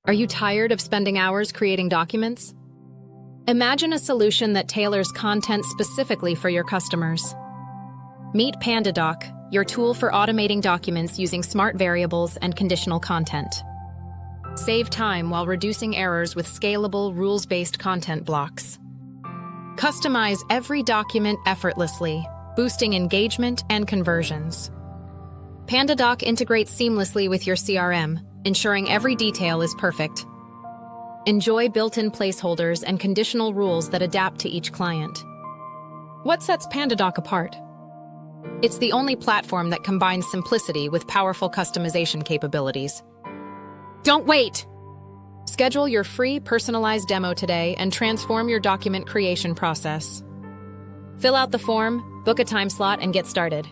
Are you tired of spending hours creating documents? Imagine a solution that tailors content specifically for your customers. Meet PandaDoc, your tool for automating documents using smart variables and conditional content. Save time while reducing errors with scalable, rules-based content blocks. Customize every document effortlessly, boosting engagement and conversions. PandaDoc integrates seamlessly with your CRM, ensuring every detail is perfect. Enjoy built-in placeholders and conditional rules that adapt to each client. What sets PandaDoc apart? It's the only platform that combines simplicity with powerful customization capabilities. Don't wait! Schedule your free personalized demo today and transform your document creation process. Fill out the form, book a time slot, and get started.